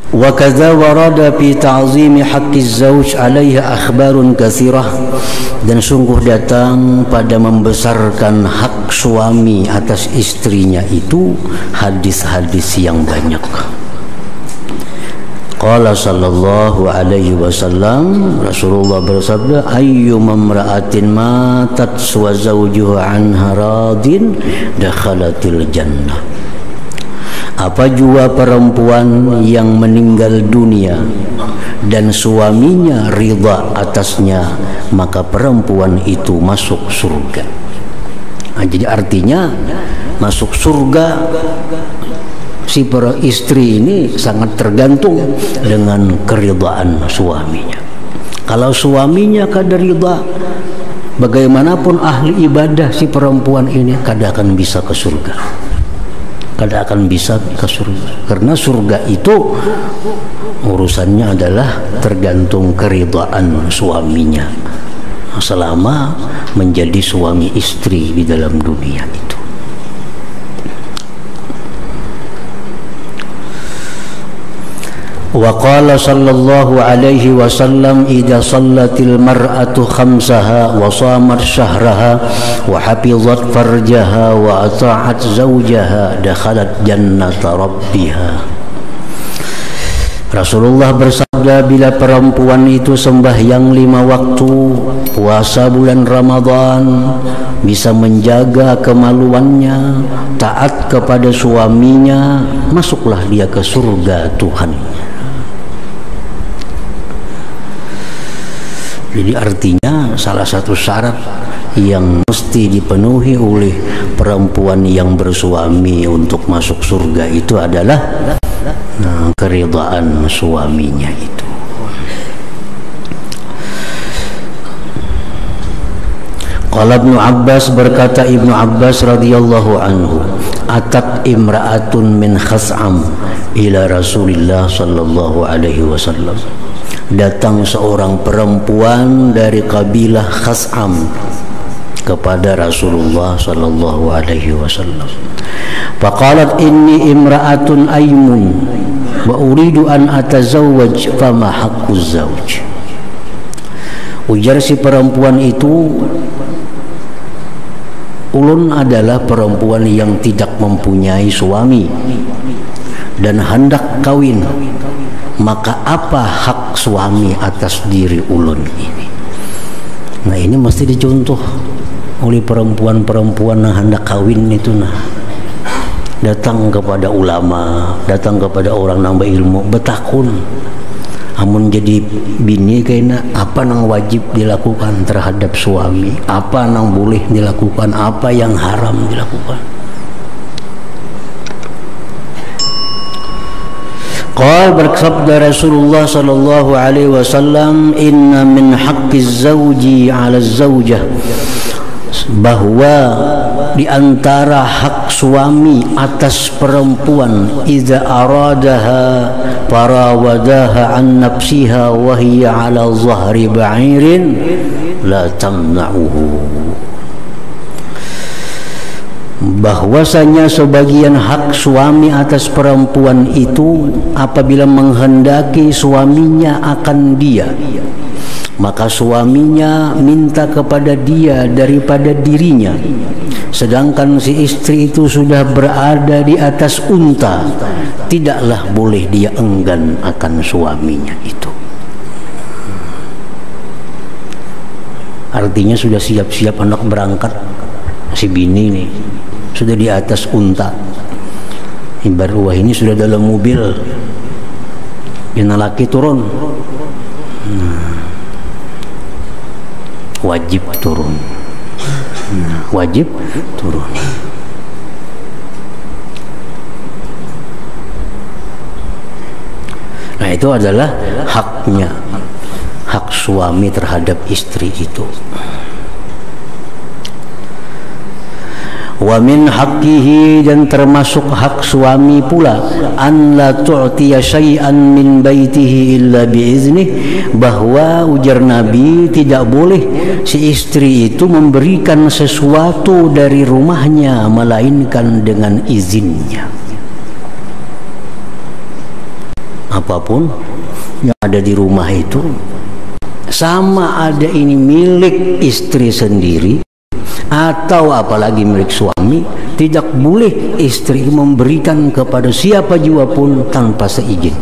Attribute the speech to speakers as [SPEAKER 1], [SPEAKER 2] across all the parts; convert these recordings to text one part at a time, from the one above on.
[SPEAKER 1] Wa kadza warada fi ta'zimi haqqi az-zawj 'alaiha akhbarun katsirah, dan sungguh datang pada membesarkan hak suami atas istrinya itu hadis-hadis yang banyak. Qala sallallahu alaihi wasallam, Rasulullah bersabda, ayyuma imra'atin matat wa zawjuha anha radin dakhalatil jannah. Apa jua perempuan yang meninggal dunia dan suaminya ridha atasnya, maka perempuan itu masuk surga. Nah, jadi artinya masuk surga si para istri ini sangat tergantung dengan keridhaan suaminya. Kalau suaminya kada ridha, bagaimanapun ahli ibadah si perempuan ini kada akan bisa ke surga. Kada akan bisa ke surga, karena surga itu urusannya adalah tergantung keridhaan suaminya selama menjadi suami istri di dalam dunia itu. Wa qala sallallahu alaihi wasallam, idza sallatil mar'atu khamsaha wa shamat syahraha wa hafizat farjaha wa ata'at zawjaha dakhalat jannata rabbiha. Rasulullah bersabda, bila perempuan itu sembahyang 5 waktu, puasa bulan Ramadan, bisa menjaga kemaluannya, taat kepada suaminya, masuklah dia ke surga Tuhan. Jadi artinya salah satu syarat yang mesti dipenuhi oleh perempuan yang bersuami untuk masuk surga itu adalah keridhaan suaminya itu. Qala Ibnu Abbas, berkata Ibnu Abbas radhiyallahu anhu, atat imra'atun min Khas'am ila Rasulillah sallallahu alaihi wasallam. Datang seorang perempuan dari kabilah Khas'am kepada Rasulullah sallallahu alaihi wasallam. Faqalat inni imra'atun aymun wa uridu an atazawwaj fama haqquz zawj. Ujar si perempuan itu, ulun adalah perempuan yang tidak mempunyai suami dan hendak kawin, maka apa hak suami atas diri ulun ini? Nah, ini mesti dicontoh oleh perempuan-perempuan yang hendak kawin itu. Nah, datang kepada ulama, datang kepada orang nang berilmu, betakun amun jadi bini kayaknya apa nang wajib dilakukan terhadap suami, apa nang boleh dilakukan, apa yang haram dilakukan. Qal, bersabda Rasulullah sallallahu alaihi wasallam, inna min haqqiz zawji 'ala zaujah, bahwa di antara hak suami atas perempuan, idza aradaha farawadaha an nafsiha wa hiya 'ala zahri ba'irin la tamna'uhu, bahwasanya sebagian hak suami atas perempuan itu apabila menghendaki suaminya akan dia, maka suaminya minta kepada dia daripada dirinya, sedangkan si istri itu sudah berada di atas unta, tidaklah boleh dia enggan akan suaminya itu. Artinya sudah siap-siap hendak berangkat si bini ini, sudah di atas unta, ibarat wah ini sudah dalam mobil, yang laki turun, wajib turun, wajib turun. Nah, itu adalah haknya, hak suami terhadap istri itu. Wa min haqqihi, dan termasuk hak suami pula, an la tu'tiya syai'an min baitihi illa biiznih, bahwa ujar Nabi tidak boleh si istri itu memberikan sesuatu dari rumahnya melainkan dengan izinnya. apapun yang ada di rumah itu, sama ada ini milik istri sendiri atau apalagi milik suami, tidak boleh istri memberikan kepada siapa jua pun tanpa seizin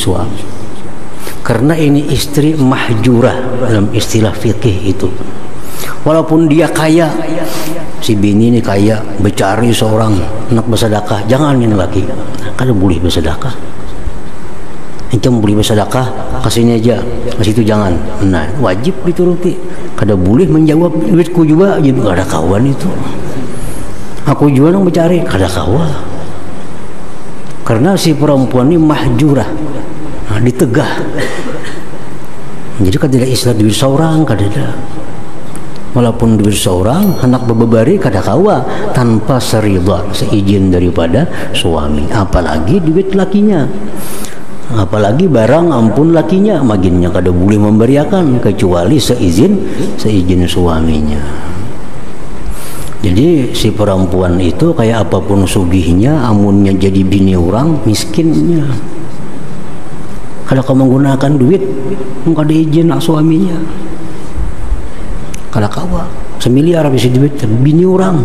[SPEAKER 1] suami. Karena ini istri mahjurah dalam istilah fikih itu. Walaupun dia kaya, si bini ini kaya, bercari seorang anak bersedekah, jangan ini laki, kada boleh bersedekah. Encam boleh bersedekah, kasihnya aja, kasih itu jangan. Nah, wajib dituruti. Kada boleh menjawab duitku juga, jadi kada kawan itu. Aku juga nang mencari, kada kawan. Karena si perempuan ini mahjurah, nah, ditegah. Jadi kada ada istilah duit seorang, kada ada. Walaupun duit seorang, anak berbebari kada kawa tanpa seridha, seizin daripada suami. Apalagi duit lakinya. Apalagi barang ampun lakinya, maginnya kada boleh memberiakan kecuali seizin suaminya. Jadi si perempuan itu kayak apapun sugihnya, amunnya jadi bini orang miskinnya, kada kau menggunakan duit, kada izin suaminya, kada kawa semiliar habis duit bini orang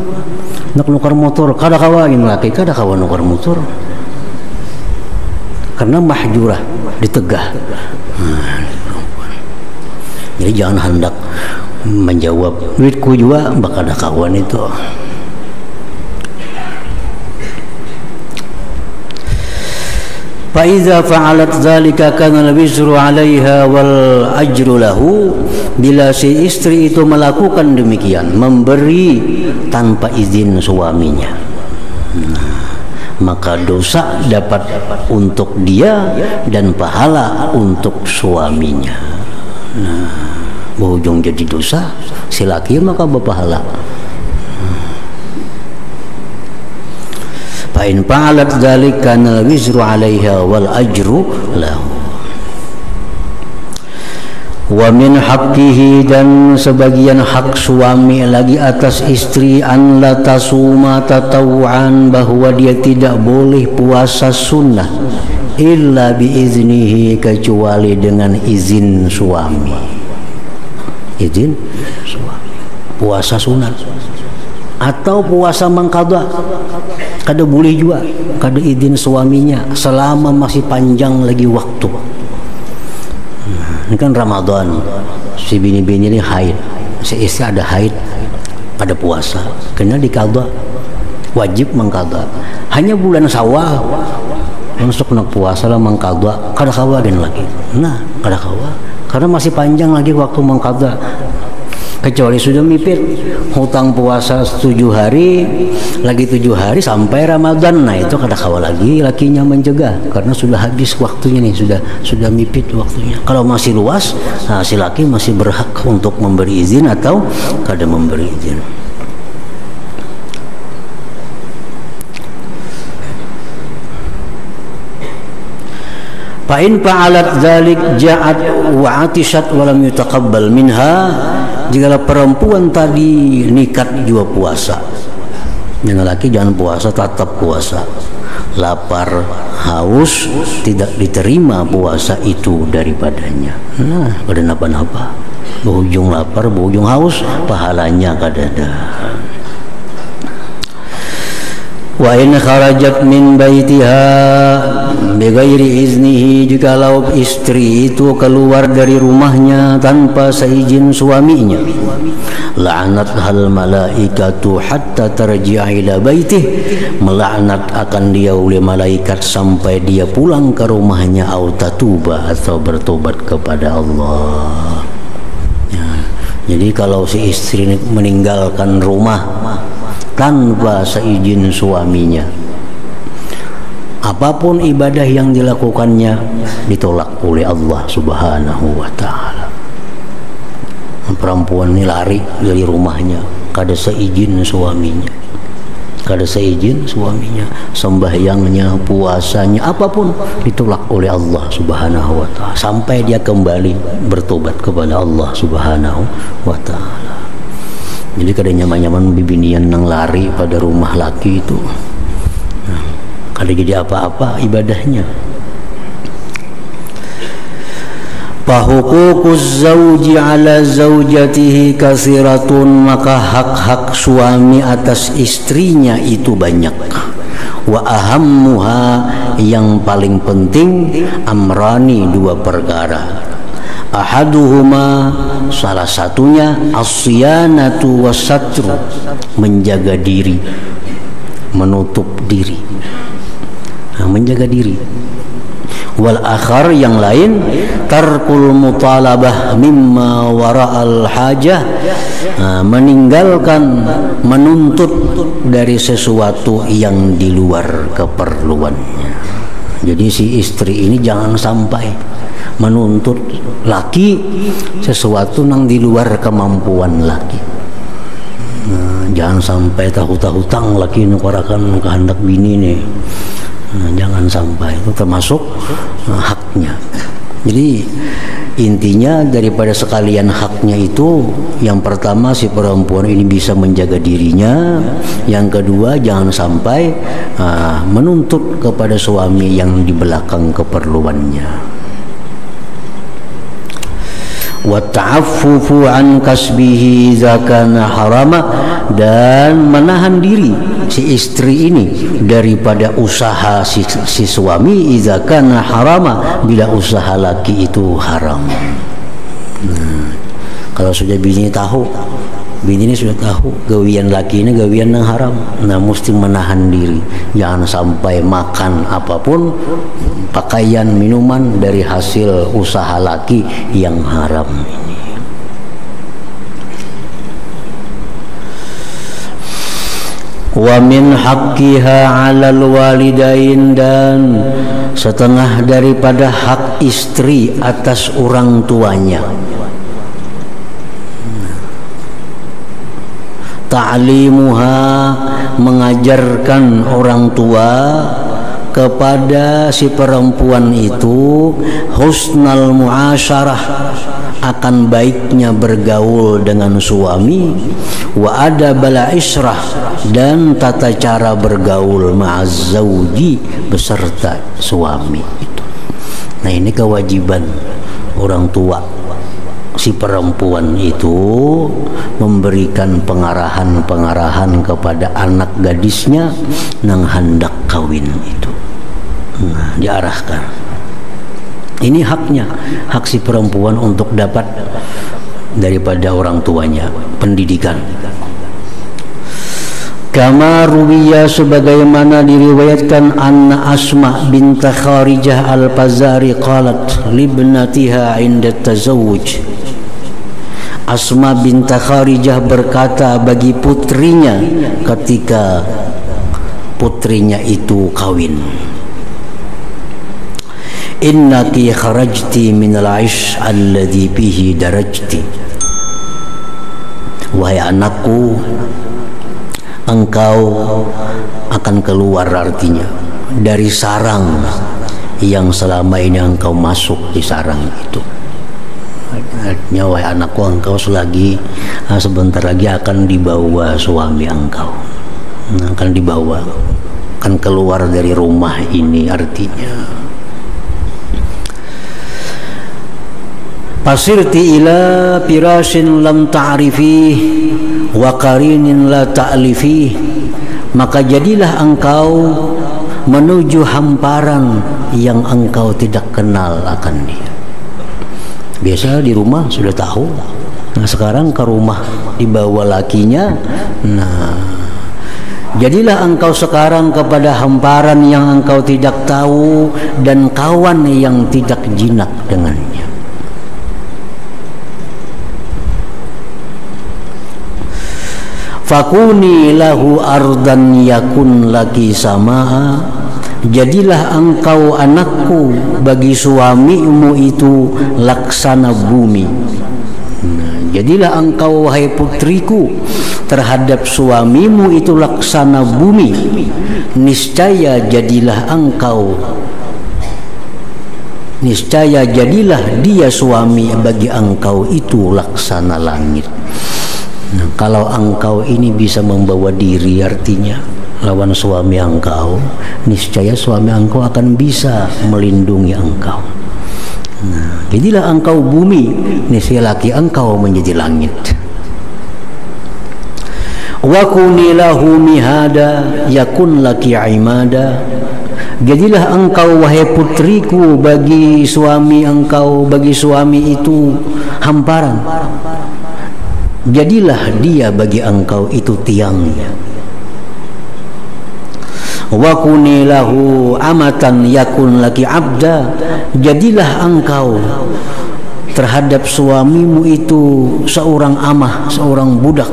[SPEAKER 1] nak nukar motor, kada kawa ini laki, kada kawa nukar motor. Karena mahjurah, ditegah. Jadi jangan hendak menjawab duitku juga bakal ada kawan itu. Faiza fa'alat dzalika kana al-wizru 'alaiha wal ajru lahu. Bila si istri itu melakukan demikian, memberi tanpa izin suaminya, maka dosa dapat untuk dia dan pahala untuk suaminya. Nah, berujung jadi dosa si laki maka berpahala. Fa in fa'alat dzalika kana wizru 'alaiha wal ajru lahu. Wa min haqqihi, dan sebagian hak suami lagi atas istri, an la tasuma tatawuan, bahwa dia tidak boleh puasa sunnah illa biiznihi, kecuali dengan izin suami. Izin suami puasa sunat atau puasa mengqadha kada boleh juga, kada izin suaminya selama masih panjang lagi waktu. Ini kan Ramadan, si bini-bini ini haid, si istri ada haid, ada puasa, kena dikadha, wajib mengkadha. Hanya bulan Syawal masuk nak puasa lah mengkadha, kada kawa dan lagi. Nah, kada kawa karena masih panjang lagi waktu mengkadha. Kecuali sudah mipit hutang puasa 7 hari, lagi 7 hari sampai Ramadan, nah itu kada kawa lagi lakinya mencegah karena sudah habis waktunya nih, sudah mipit waktunya. Kalau masih luas, nah, si laki masih berhak untuk memberi izin atau kada memberi izin. Fa in fa'alat dzalik ja'at wa 'atishat wa lam yutaqabbal minha. Jikalau perempuan tadi nikat juga puasa, yang laki jangan puasa, tetap puasa, lapar haus tidak diterima puasa itu daripadanya. Nah, kada napa-napa, berujung lapar berujung haus, pahalanya kada ada. Wa in kharajat min baitiha bighairi iznihi, jikalau istri itu keluar dari rumahnya tanpa seizin suaminya, la'anat hal malaikatu hatta tarji'a ila baitih, melaknat akan dia oleh malaikat sampai dia pulang ke rumahnya, au tatuba, atau bertobat kepada Allah. Ya, jadi kalau si istri meninggalkan rumah tanpa seizin suaminya, apapun ibadah yang dilakukannya ditolak oleh Allah Subhanahu wa ta'ala. Perempuan ini lari dari rumahnya kada seizin suaminya, sembahyangnya, puasanya, apapun ditolak oleh Allah Subhanahu wa ta'ala sampai dia kembali bertobat kepada Allah Subhanahu wa ta'ala. Jadi kada nyaman-nyaman bibinian nang lari pada rumah laki itu, nah, kada jadi apa-apa ibadahnya. Fahuququz zawji ala zaujatihi katsiratun, maka hak-hak suami atas istrinya itu banyak. Wa ahammuha, yang paling penting, amrani, dua perkara. Ahaduhuma, salah satunya, as-siyanatu was-satru, menjaga diri, menutup diri, menjaga diri. Wal akhar, yang lain, tarkul mutalabah mimma wara'al hajah, meninggalkan menuntut dari sesuatu yang di luar keperluannya. Jadi si istri ini jangan sampai menuntut laki sesuatu yang di luar kemampuan laki. Jangan sampai tahu-tahu laki nukarakan kehendak bini nih. Jangan sampai, itu termasuk haknya. Jadi intinya daripada sekalian haknya itu, yang pertama si perempuan ini bisa menjaga dirinya, yang kedua jangan sampai menuntut kepada suami yang di belakang keperluannya. Wa ta'affufu an kasbihi idza kana harama, dan menahan diri si istri ini daripada usaha si suami idza kana harama, bila usaha laki itu haram. Kalau sudah bini ini sudah tahu gawian laki ini gawian yang haram, nah mesti menahan diri, jangan sampai makan apapun, pakaian, minuman dari hasil usaha laki yang haram ini. Wa min haqqiha 'alal walidain, dan setengah daripada hak istri atas orang tuanya, ta'limuha, mengajarkan orang tua kepada si perempuan itu husnal muasyarah, akan baiknya bergaul dengan suami, wa adabal isyrah, dan tata cara bergaul ma'az zauji, beserta suami itu. Nah, ini kewajiban orang tua si perempuan itu, memberikan pengarahan-pengarahan kepada anak gadisnya nang hendak kawin itu. Nah, diarahkan. Ini haknya, hak si perempuan untuk dapat daripada orang tuanya pendidikan. Kama ruwiya, sebagaimana diriwayatkan, anna Asma bint Kharijah al-Fazari qalat libnatiha inda tazawuj. Asma bint Kharijah berkata bagi putrinya ketika putrinya itu kawin, innaki kharajti minal aish alladhi bihi darajti, wahai anakku, engkau akan keluar, artinya dari sarang yang selama ini engkau masuk di sarang itu. Artinya, wahai anakku, engkau sebentar lagi akan dibawa suami engkau, akan dibawa, akan keluar dari rumah ini. Artinya pasirti ila firashin lam ta'rifih wa qarinin la ta'lifih, maka jadilah engkau menuju hamparan yang engkau tidak kenal akan dia. Biasa di rumah sudah tahu, nah sekarang ke rumah dibawa lakinya. Nah, jadilah engkau sekarang kepada hamparan yang engkau tidak tahu dan kawan yang tidak jinak dengannya. Fakuni lahu ardan yakun laki samaa, jadilah engkau anakku bagi suamimu itu laksana bumi. Nah, jadilah engkau wahai putriku terhadap suamimu itu laksana bumi. Niscaya jadilah dia suami bagi engkau itu laksana langit. Nah, kalau engkau ini bisa membawa diri, artinya lawan suami engkau, niscaya suami engkau akan bisa melindungi engkau. Nah, jadilah engkau bumi, niscaya laki engkau menjadi langit. Wa kuni lahu mihada yakun laki imada. Jadilah engkau wahai putriku bagi suami engkau, bagi suami itu hamparan. Jadilah dia bagi engkau itu tiangnya. Wa kuni lahu amatan yakun laki abda. Jadilah engkau terhadap suamimu itu seorang amah, seorang budak.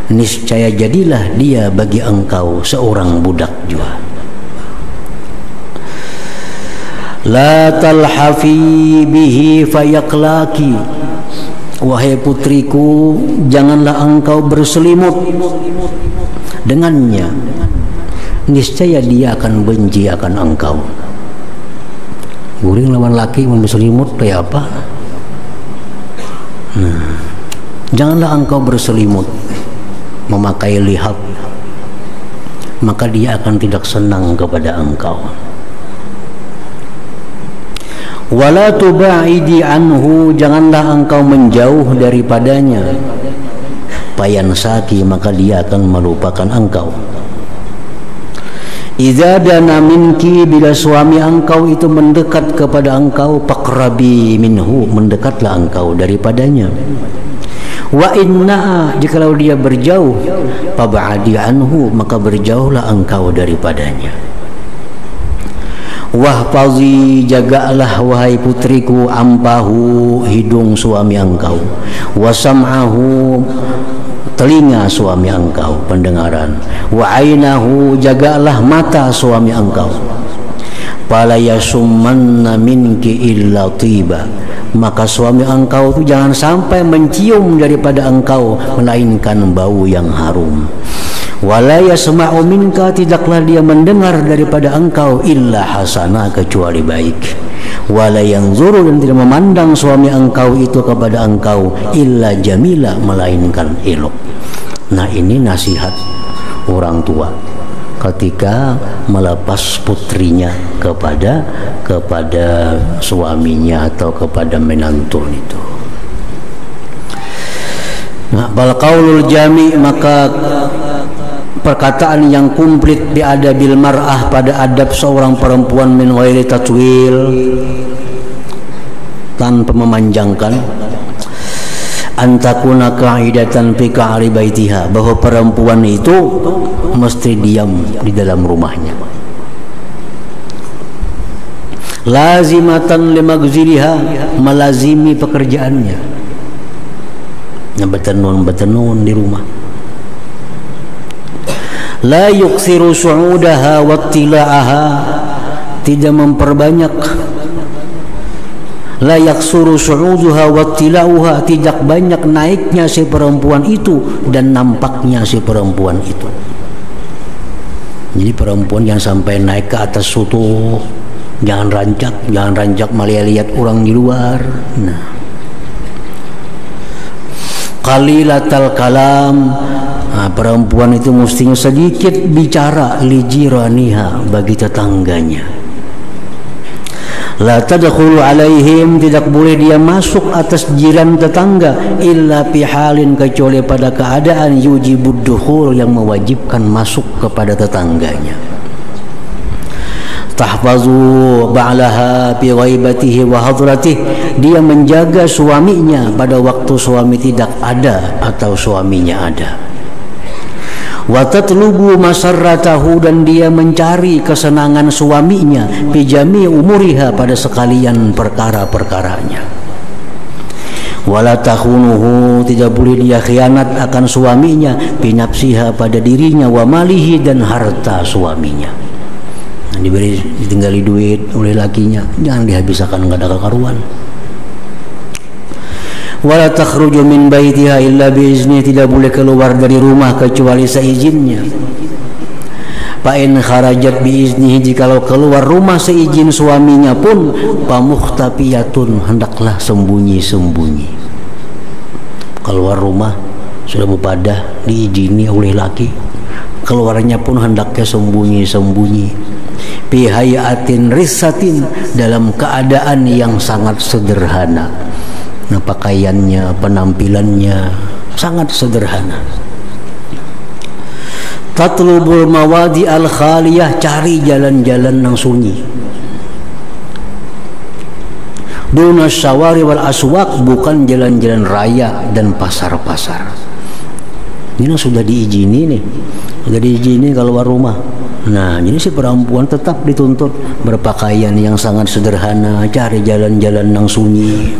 [SPEAKER 1] Niscaya jadilah dia bagi engkau seorang budak juga. La talhafi bihi fayaklaki. Wahai putriku, janganlah engkau berselimut dengannya, niscaya dia akan benci akan engkau. Guring lawan laki berselimut kayak apa? Nah, janganlah engkau berselimut, memakai lihab, maka dia akan tidak senang kepada engkau. Wala tubaidi anhu, janganlah engkau menjauh daripadanya. Payansaki, maka dia akan melupakan engkau. Idza dana minki, bila suami engkau itu mendekat kepada engkau, faqrabi minhu, mendekatlah engkau daripadanya. Wa inna, jikalau dia berjauh, fab'adi anhu, maka berjauhlah engkau daripadanya. Wahfazi, jagalah wahai putriku ampahu, hidung suami engkau, wasam'ahu, telinga suami engkau, pendengaran, wa ainahu, jagalah mata suami engkau, fala yasummanna minki illa tiba, maka suami engkau itu jangan sampai mencium daripada engkau melainkan bau yang harum. Wala yasma'u minka, tidaklah dia mendengar daripada engkau illa hasana, kecuali baik. Wala yanzuru, dan tidak memandang suami engkau itu kepada engkau illa jamila, melainkan elok. Nah, ini nasihat orang tua ketika melepas putrinya kepada suaminya atau kepada menantu itu. Nah, bal qaulul jami', maka perkataan yang komplit bi adabil mar'ah, pada adab seorang perempuan, min ghairi tatwil, tanpa memanjangkan, antakuna qa'idatan fi ka'ri baitiha, bahwa perempuan itu mesti diam di dalam rumahnya, lazimatan limagziliha, melazimi pekerjaannya, betenun di rumah. La yuksiru su'udaha wattila'aha, tidak memperbanyak. La yaksuru su'uduha wattila'uha, tidak banyak naiknya si perempuan itu dan nampaknya si perempuan itu. Jadi perempuan yang sampai naik ke atas sutu, jangan rancak malah lihat orang di luar. Nah, qalilatal kalam, perempuan itu mestinya sedikit bicara, lijiraniha, bagi tetangganya. La tadkhulu alaihim, tidak boleh dia masuk atas jiran tetangga, illa fi halin, kecuali pada keadaan yujibud dukhul, yang mewajibkan masuk kepada tetangganya. Tahfazu ba'laha fi ghaibatihi wa hadratihi, dia menjaga suaminya pada waktu suami tidak ada atau suaminya ada. Wa tatlubu masarratahu, dan dia mencari kesenangan suaminya, fi jami' umuriha, pada sekalian perkara-perkaranya. Wala takhunuhu, tidak boleh dia khianat akan suaminya, fi nafsiha, pada dirinya, wa malihi, dan harta suaminya. Ditinggali duit oleh lakinya, jangan dihabiskan, enggak ada kekaruan. Wala takhruju min baitiha illa biizni, tidak boleh keluar dari rumah kecuali seizinnya. Fa in kharajat biiznihi, jikalau keluar rumah seizin suaminya pun, fa muhtafiyatun, hendaklah sembunyi-sembunyi. Keluar rumah sudah mupadah diizini oleh laki, keluarnya pun hendaknya sembunyi-sembunyi. fi hayatin risatin, dalam keadaan yang sangat sederhana. Nah, pakaiannya, penampilannya sangat sederhana. Tatlubul mawadi al khaliyah, cari jalan-jalan yang sunyi. Duna syawari wal aswaq, bukan jalan-jalan raya dan pasar-pasar. Ini sudah diizini nih, sudah diizini keluar rumah. Nah, jadi si perempuan tetap dituntut berpakaian yang sangat sederhana, cari jalan-jalan yang sunyi.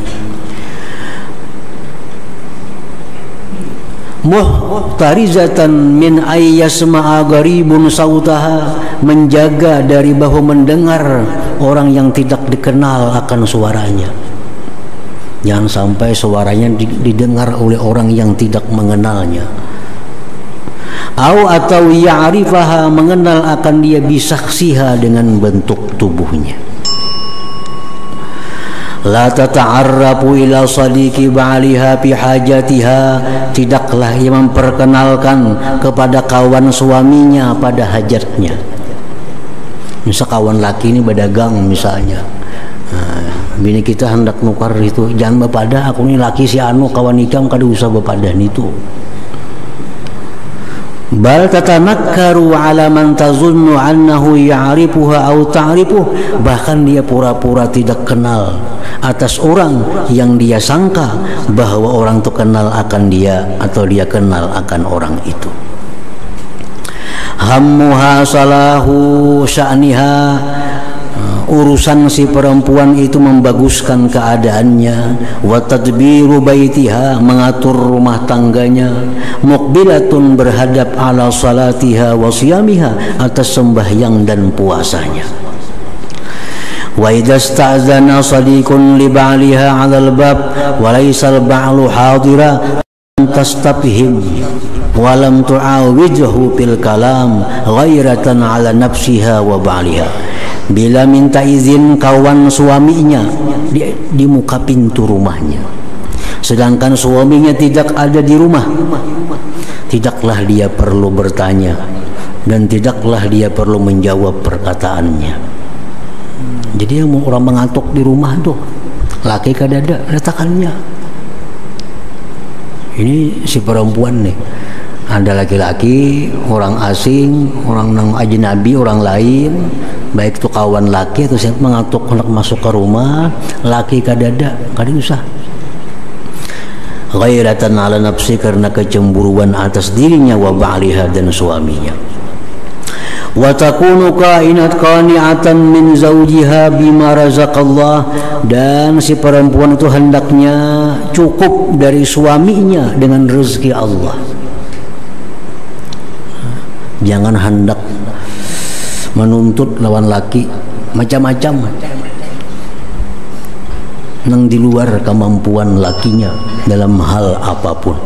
[SPEAKER 1] Muhtarizatan min ayyasma'a gharibun sautaha, menjaga dari bahu mendengar orang yang tidak dikenal akan suaranya. Jangan sampai suaranya didengar oleh orang yang tidak mengenalnya. Atau ya'rifaha, mengenal akan dia bisaksiha, dengan bentuk tubuhnya. La tata'arrafu ila sadiqi ba'liha fi hajatiha, tidaklah ia memperkenalkan kepada kawan suaminya pada hajatnya. Misal kawan laki ini berdagang misalnya, bini kita hendak nukar itu, jangan bepada aku ini laki si anu kawan ikam kada usah bepadan itu. Bal tatanakkaru ala man tazunnu annahu ya'rifuha aw ta'rifuh, bahkan dia pura-pura tidak kenal atas orang yang dia sangka bahwa orang itu kenal akan dia atau dia kenal akan orang itu. Hammuha salahu sya'niha, urusan si perempuan itu membaguskan keadaannya. Wa tadbiru baitiha, mengatur rumah tangganya. Muqbilatun, berhadap ala salatiha wa siyamiha, atas sembahyang dan puasanya. Wa idza sta'zana sadiqun li ba'liha 'ala al-bab wa laysa al-ba'lu hadira tastafhim wa lam tu'awidhu bil kalam ghairatan 'ala nafsiha wa ba'liha. Bila minta izin kawan suaminya di muka pintu rumahnya, sedangkan suaminya tidak ada di rumah, tidaklah dia perlu bertanya dan tidaklah dia perlu menjawab perkataannya. Jadi yang orang mengantuk di rumah tuh, laki kadada letakkannya. Ini si perempuan nih, ada laki-laki, orang asing, orang nang ajnabi, orang lain, baik itu kawan laki atau siapa mengantuk hendak masuk ke rumah, laki kadada, kada usah. Ghairatan ala nafsi, karena kecemburuan atas dirinya, wa ba'liha, dan suaminya. Wa takunu kainat qani'atan min zawjiha bima razaqallah, dan si perempuan itu hendaknya cukup dari suaminya dengan rezeki Allah. Jangan hendak menuntut lawan laki macam-macam nang di luar kemampuan lakinya dalam hal apapun,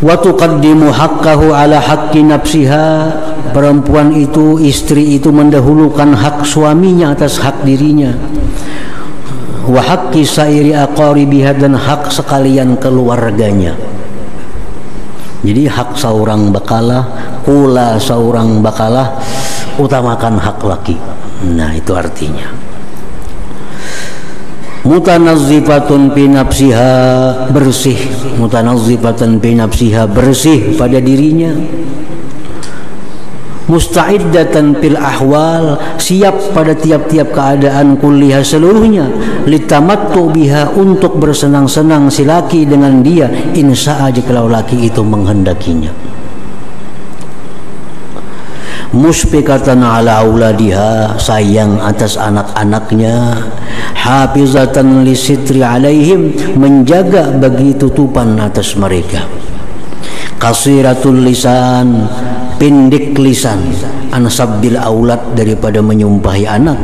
[SPEAKER 1] wa tuqaddimu haqqahu ala haqqi nafsiha, perempuan itu, istri itu mendahulukan hak suaminya atas hak dirinya. Wa haqqi sairi aqaribiha, dan hak sekalian keluarganya. Jadi hak seorang bakalah, kula seorang bakalah, utamakan hak laki. Nah, itu artinya mutanazzifatun fi nafsiha, bersih, mutanazzifatun fi nafsiha, bersih pada dirinya. Musta'iddatan fil ahwal, siap pada tiap-tiap keadaan, kulliha, seluruhnya. Litamattu biha, untuk bersenang-senang si laki dengan dia, insya'a, jikalau laki itu menghendakinya. Mushfiqatan ala auladiha, sayang atas anak-anaknya. Hafizatan li sitri alaihim, menjaga bagi tutupan atas mereka. Qasiratul lisan, pendek lisan, an sabbil aulad, daripada menyumpahi anak.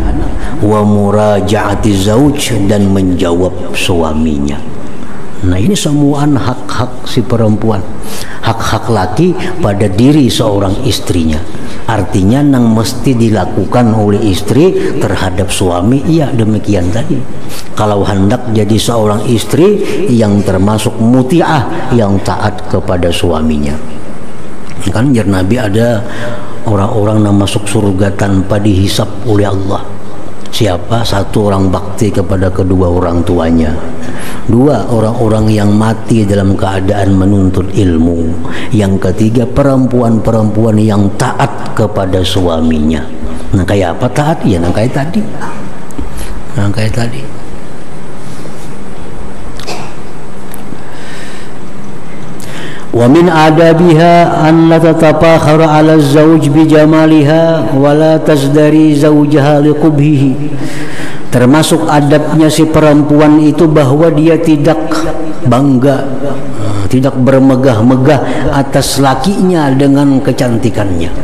[SPEAKER 1] Wa murajaati zauj, dan menjawab suaminya. Nah, ini semuaan hak-hak si perempuan, hak-hak laki pada diri seorang istrinya. Artinya yang mesti dilakukan oleh istri terhadap suami, iya demikian tadi. Kalau hendak jadi seorang istri yang termasuk muti'ah, yang taat kepada suaminya. Kan jar Nabi ada orang-orang yang masuk surga tanpa dihisap oleh Allah. Siapa? Satu, orang bakti kepada kedua orang tuanya. Dua, orang-orang yang mati dalam keadaan menuntut ilmu. Yang ketiga, perempuan-perempuan yang taat kepada suaminya. Nah kayak apa taat? Ya nah kayak tadi. Wa min adabiha an la tatafakhara 'ala az-zawj bi jamaliha wa la tazdari zawjaha li qubhihi. Termasuk adabnya si perempuan itu bahwa dia tidak bangga, tidak bermegah-megah atas lakinya dengan kecantikannya,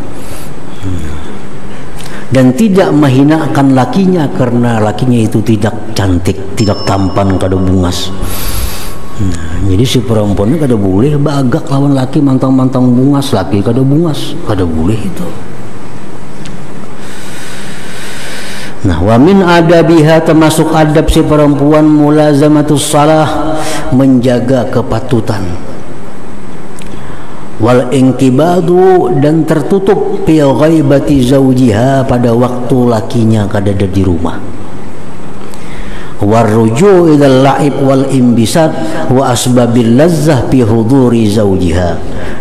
[SPEAKER 1] dan tidak menghinakan lakinya karena lakinya itu tidak cantik, tidak tampan, kada bungas. Jadi si perempuan ini kada boleh bagak lawan laki mantang-mantang bungas, laki kada bungas, kada boleh itu. Nah, wa min adabiha, termasuk adab si perempuan mulazamatus salah, menjaga kepatutan, wal inqibadu, dan tertutup fi ghaibati zaujiha, pada waktu lakinya kada ada di rumah, warruju' ilal la'ib wal imbisat wa asbabil lazzah fi huduri zaujiha,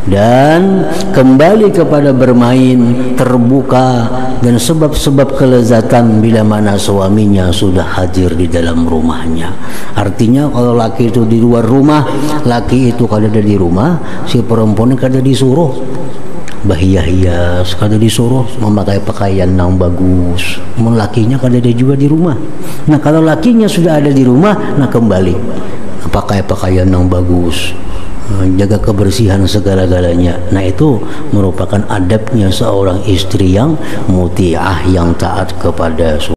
[SPEAKER 1] dan kembali kepada bermain terbuka dan sebab-sebab kelezatan bila mana suaminya sudah hadir di dalam rumahnya. Artinya kalau laki itu di luar rumah, laki itu kada ada di rumah, si perempuan kada disuruh bahiya-hias, kada disuruh memakai pakaian yang bagus, lakinya kada ada juga di rumah. Nah kalau lakinya sudah ada di rumah, nah kembali pakai pakaian yang bagus, jaga kebersihan segala-galanya. Nah itu merupakan adabnya seorang istri yang muti'ah, yang taat kepada suami.